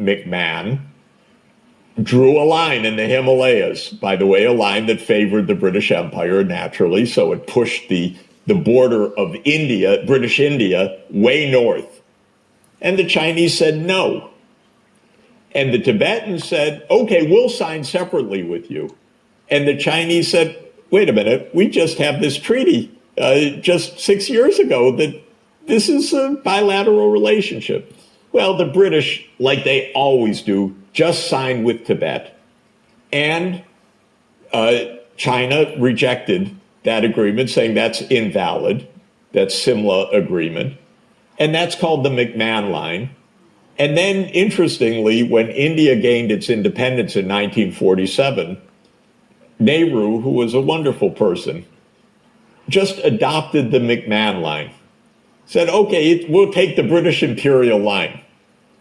McMahon drew a line in the Himalayas, by the way, a line that favored the British Empire naturally, so it pushed the border of India, British India, way north. And the Chinese said no. And the Tibetans said, okay, we'll sign separately with you. And the Chinese said, wait a minute, we just have this treaty just 6 years ago that this is a bilateral relationship. Well, the British, like they always do, just signed with Tibet. And China rejected that agreement, saying that's invalid, that Simla agreement. And that's called the McMahon Line. And then, interestingly, when India gained its independence in 1947, Nehru, who was a wonderful person, just adopted the McMahon Line. Said, okay, we'll take the British imperial line.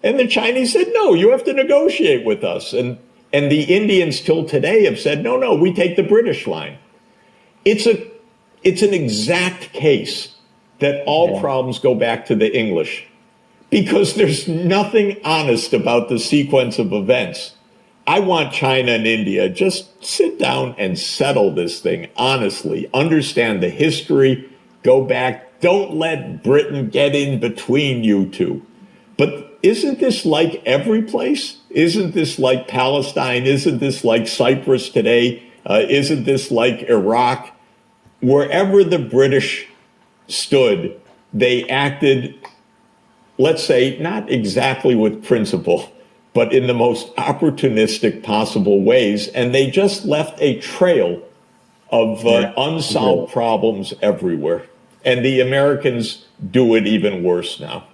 And the Chinese said, no, you have to negotiate with us. And the Indians till today have said, no, we take the British line. It's an exact case that all problems go back to the English, because there's nothing honest about the sequence of events. I want China and India just sit down and settle this thing honestly, understand the history, go back, don't let Britain get in between you two. But isn't this like every place? Isn't this like Palestine? Isn't this like Cyprus today? Isn't this like Iraq? Wherever the British stood, they acted, let's say, not exactly with principle, but in the most opportunistic possible ways. And they just left a trail of unsolved problems everywhere. And the Americans do it even worse now.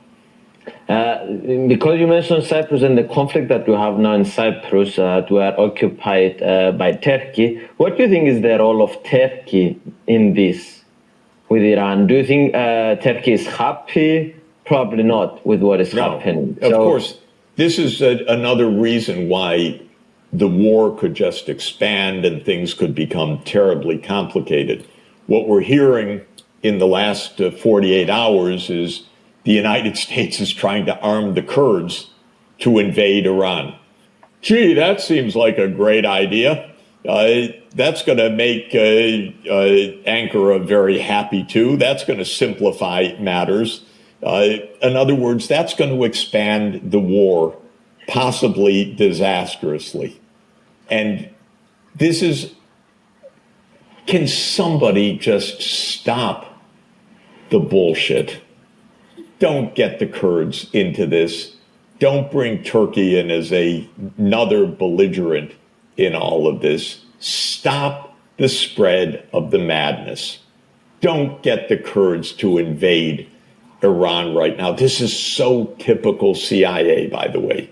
Because you mentioned Cyprus and the conflict that we have now in Cyprus, that we are occupied by Turkey, what do you think is the role of Turkey in this with Iran? Do you think Turkey is happy? Probably not with what is happening. Of course, this is another reason why the war could just expand and things could become terribly complicated. What we're hearing in the last 48 hours is the United States is trying to arm the Kurds to invade Iran. Gee, that seems like a great idea. That's going to make Ankara very happy too. That's going to simplify matters. In other words, that's going to expand the war, possibly disastrously. And this is, can somebody just stop the bullshit? Don't get the Kurds into this. Don't bring Turkey in as another belligerent in all of this. Stop the spread of the madness. Don't get the Kurds to invade Iran right now. This is so typical CIA, by the way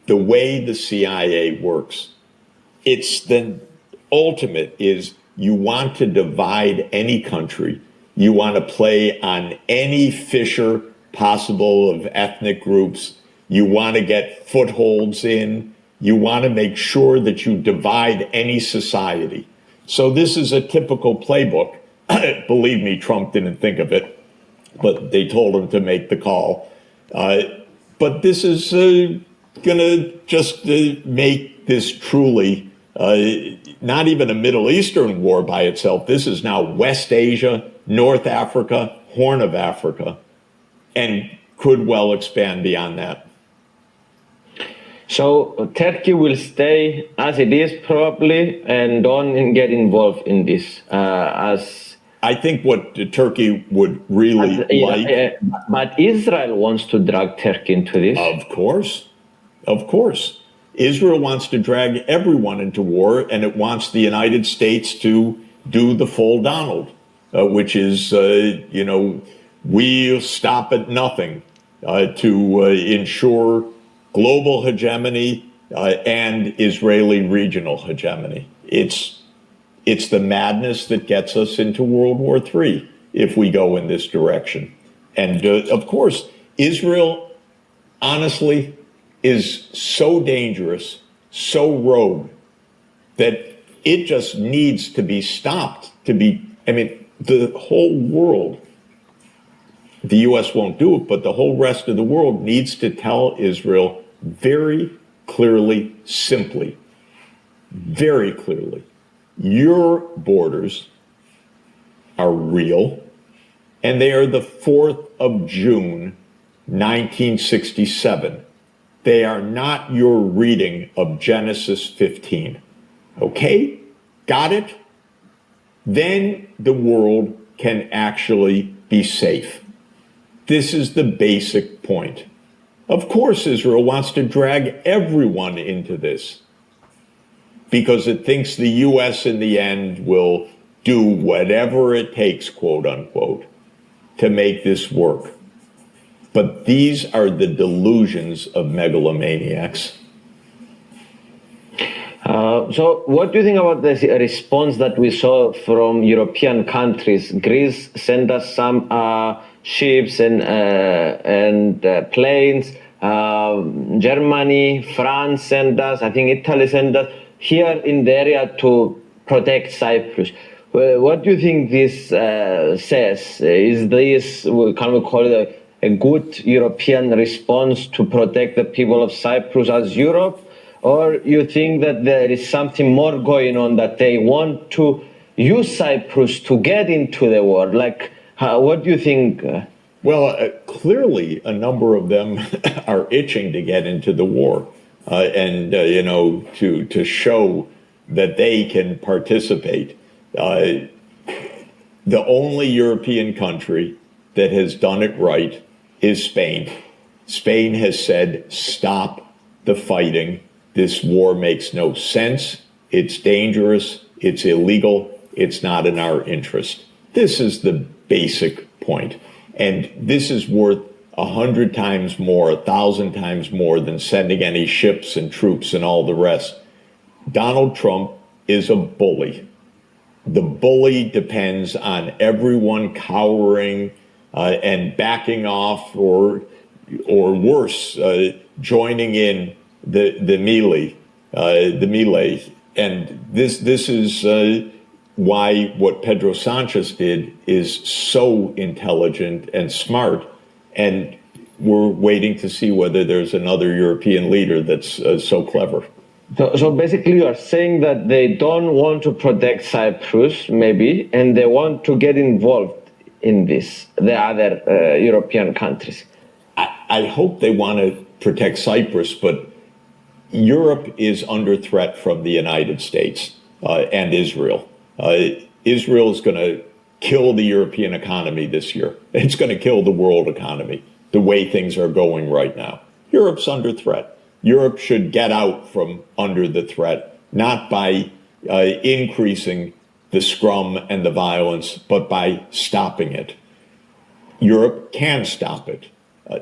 the CIA works. It's the ultimate is you want to divide any country. You want to play on any fissure possible of ethnic groups. You want to get footholds in. You want to make sure that you divide any society. So this is a typical playbook. Believe me, Trump didn't think of it, but they told him to make the call. But this is going to just make this truly not even a Middle Eastern war by itself. This is now West Asia, North Africa, Horn of Africa, and could well expand beyond that. So Turkey will stay as it is probably and don't get involved in this as... I think what Turkey would really like... But Israel wants to drag Turkey into this. Of course. Israel wants to drag everyone into war, and it wants the United States to do the full Donald, which is, we'll stop at nothing to ensure global hegemony and Israeli regional hegemony. It's the madness that gets us into World War III if we go in this direction. And of course, Israel, honestly, is so dangerous, so rogue, that it just needs to be stopped. The whole world, the U.S. won't do it, but the whole rest of the world needs to tell Israel very clearly, simply, very clearly, your borders are real, and they are the 4th of June, 1967. They are not your reading of Genesis 15. Okay? Got it? Then the world can actually be safe. This is the basic point. Of course, Israel wants to drag everyone into this because it thinks the U.S. in the end will do whatever it takes, quote unquote, to make this work. But these are the delusions of megalomaniacs. So what do you think about the response that we saw from European countries? Greece sent us some ships and planes. Germany, France sent us. I think Italy sent us here in the area to protect Cyprus. What do you think this says? Is this, can we call it a good European response to protect the people of Cyprus as Europe? Or you think that there is something more going on, that they want to use Cyprus to get into the war? Like, what do you think? Well, clearly a number of them are itching to get into the war and to show that they can participate. The only European country that has done it right is Spain. Spain has said, stop the fighting. This war makes no sense. It's dangerous. It's illegal. It's not in our interest. This is the basic point. And this is worth 100 times more, 1,000 times more than sending any ships and troops and all the rest. Donald Trump is a bully. The bully depends on everyone cowering and backing off, or worse, joining in the melee. And this is why what Pedro Sanchez did is so intelligent and smart, and we're waiting to see whether there's another European leader that's so clever. So basically you are saying that they don't want to protect Cyprus, maybe, and they want to get involved in this, the other European countries. I hope they want to protect Cyprus, but Europe is under threat from the United States and Israel. Israel is going to kill the European economy this year. It's going to kill the world economy, the way things are going right now. Europe's under threat. Europe should get out from under the threat, not by increasing the scrum and the violence, but by stopping it. Europe can stop it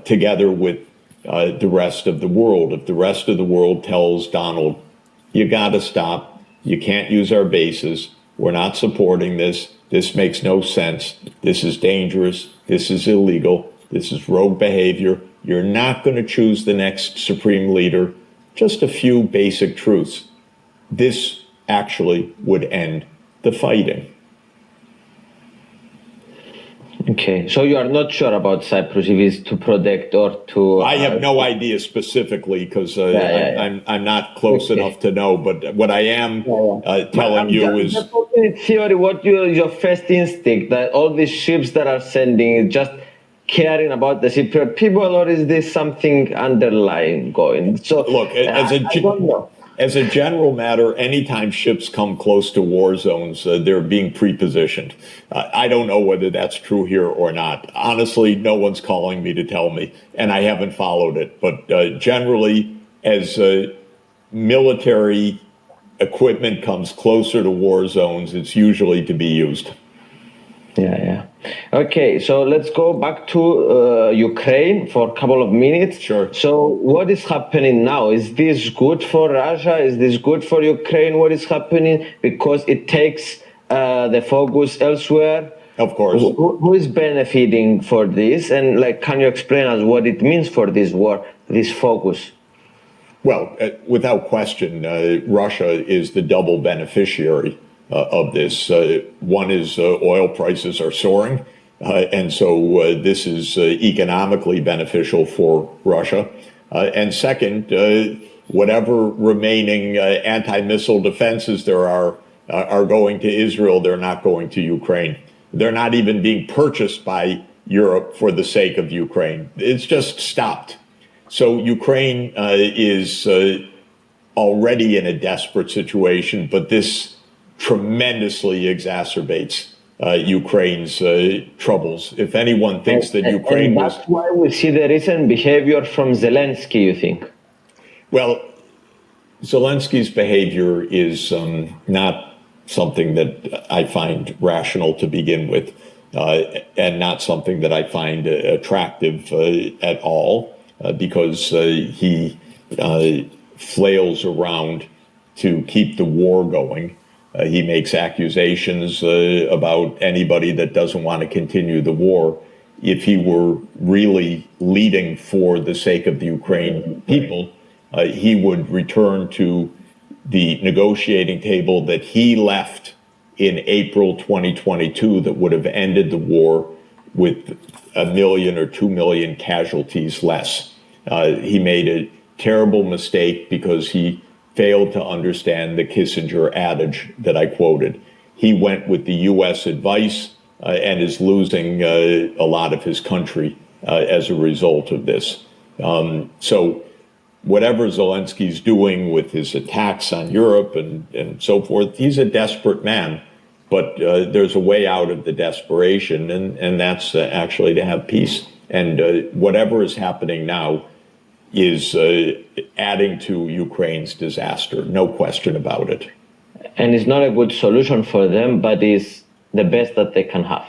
together with the rest of the world. If the rest of the world tells Donald, you got to stop, you can't use our bases, we're not supporting this, this makes no sense, this is dangerous, this is illegal, this is rogue behavior, you're not going to choose the next supreme leader, just a few basic truths. This actually would end the fighting. Okay, so you are not sure about Cyprus, if it's to protect or to... I have no idea specifically, because I'm not close enough to know, but what I am telling you is... In theory, what your first instinct, that all these ships that are sending is just caring about the Cypriot people, or is this something underlying going? So look, as a general matter, anytime ships come close to war zones, they're being prepositioned. I don't know whether that's true here or not. Honestly, no one's calling me to tell me, and I haven't followed it. But generally, as military equipment comes closer to war zones, it's usually to be used. Yeah. Okay, so let's go back to Ukraine for a couple of minutes. Sure. So what is happening now? Is this good for Russia? Is this good for Ukraine? What is happening? Because it takes the focus elsewhere. Of course. Who is benefiting for this? And can you explain us what it means for this war, this focus? Well, without question, Russia is the double beneficiary of this. One is oil prices are soaring, and so this is economically beneficial for Russia. And second, whatever remaining anti-missile defenses there are going to Israel. They're not going to Ukraine. They're not even being purchased by Europe for the sake of Ukraine. It's just stopped. So Ukraine is already in a desperate situation, but this tremendously exacerbates Ukraine's troubles. If anyone thinks that Ukraine and that's why we see the recent behavior from Zelensky, you think? Well, Zelensky's behavior is not something that I find rational to begin with, and not something that I find attractive at all, because he flails around to keep the war going. He makes accusations about anybody that doesn't want to continue the war. If he were really leading for the sake of the Ukrainian people, he would return to the negotiating table that he left in April 2022 that would have ended the war with 1 million or 2 million casualties less. He made a terrible mistake because he failed to understand the Kissinger adage that I quoted. He went with the U.S. advice and is losing a lot of his country as a result of this. So whatever Zelensky's doing with his attacks on Europe and so forth, he's a desperate man. But there's a way out of the desperation, and that's actually to have peace. And whatever is happening now is adding to Ukraine's disaster, no question about it. And it's not a good solution for them, but it's the best that they can have.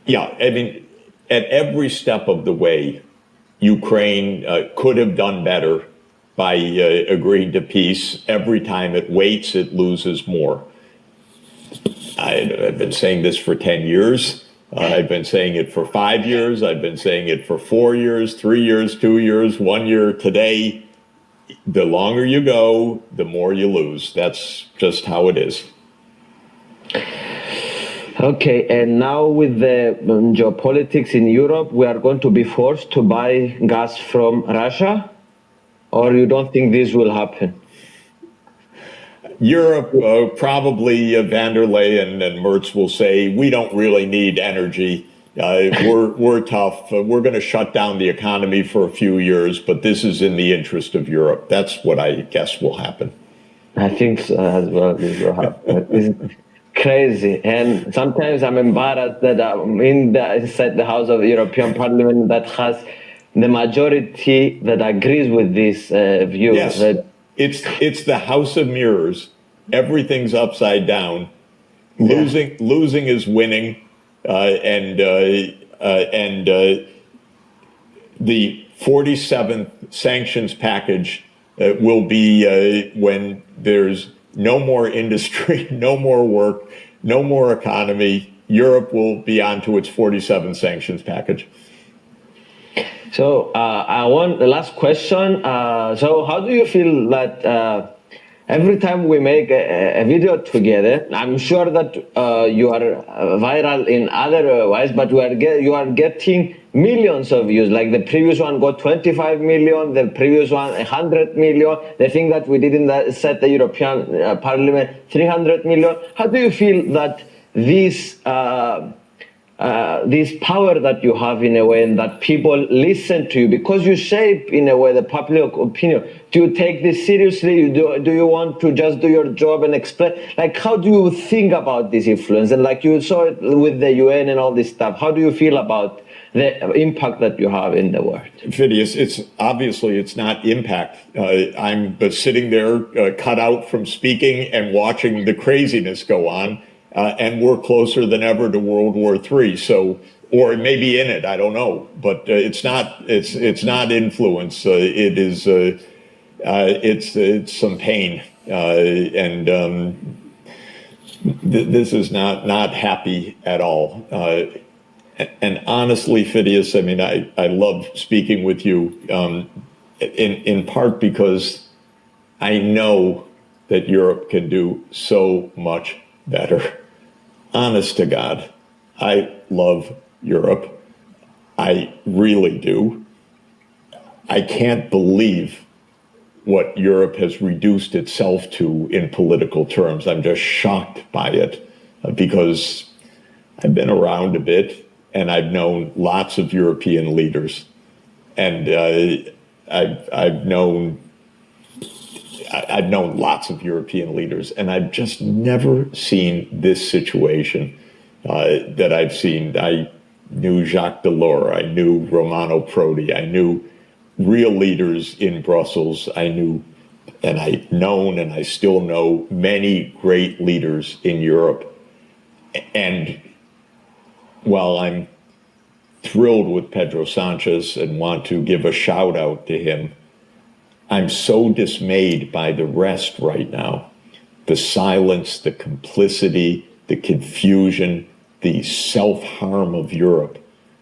Yeah, I mean, at every step of the way, Ukraine could have done better by agreeing to peace. Every time it waits, it loses more. I've been saying this for 10 years. I've been saying it for 5 years. I've been saying it for 4 years, 3 years, 2 years, 1 year. Today, the longer you go, the more you lose. That's just how it is. Okay, and now with the geopolitics in Europe, we are going to be forced to buy gas from Russia? Or you don't think this will happen? Europe, probably van der Leyen and Merz will say, we don't really need energy. We're tough. We're going to shut down the economy for a few years, but this is in the interest of Europe. That's what I guess will happen. I think so as well. This will happen. It's crazy. And sometimes I'm embarrassed that I'm inside the House of the European Parliament that has the majority that agrees with this view. Yes. It's the House of Mirrors. Everything's upside down. Losing is winning, and the 47th sanctions package will be when there's no more industry, no more work, no more economy. Europe will be on to its 47th sanctions package. So I want the last question. So how do you feel that every time we make a video together, I'm sure that you are viral in other ways, but you are getting millions of views. Like the previous one got 25 million, the previous one 100 million. The thing that we did in the European Parliament, 300 million. How do you feel that this power that you have in a way, and that people listen to you because you shape in a way the public opinion? Do you take this seriously? Do you want to just do your job and explain? Like, how do you think about this influence? And like you saw it with the UN and all this stuff, how do you feel about the impact that you have in the world? Phidias, it's not impact. I'm sitting there cut out from speaking and watching the craziness go on. And we're closer than ever to World War III. So, or maybe in it, I don't know. But it's not influence. It is it's some pain, and this is not happy at all. And honestly, Phidias, I mean, I love speaking with you, in part because I know that Europe can do so much better. Honest to God, I love Europe. I really do. I can't believe what Europe has reduced itself to in political terms. I'm just shocked by it because I've been around a bit and I've known lots of European leaders, and I've known lots of European leaders, and I've just never seen this situation that I've seen. I knew Jacques Delors, I knew Romano Prodi, I knew real leaders in Brussels. I knew, and I've known, and I still know many great leaders in Europe. And while I'm thrilled with Pedro Sanchez and want to give a shout out to him, I'm so dismayed by the rest right now. The silence, the complicity, the confusion, the self-harm of Europe,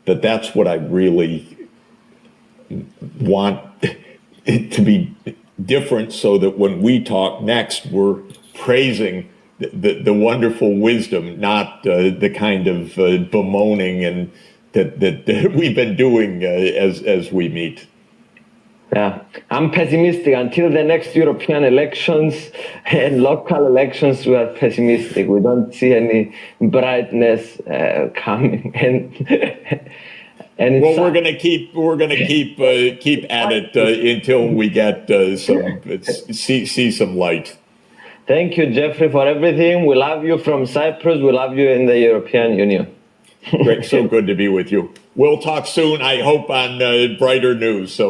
that's what I really want to be different, so that when we talk next, we're praising the wonderful wisdom, not the kind of bemoaning and that we've been doing as we meet. Yeah, I'm pessimistic. Until the next European elections and local elections, we are pessimistic. We don't see any brightness coming, and well, we're going to keep at it until we get see some light. Thank you, Jeffrey, for everything. We love you from Cyprus. We love you in the European Union. Great, so good to be with you. We'll talk soon, I hope, on brighter news. So.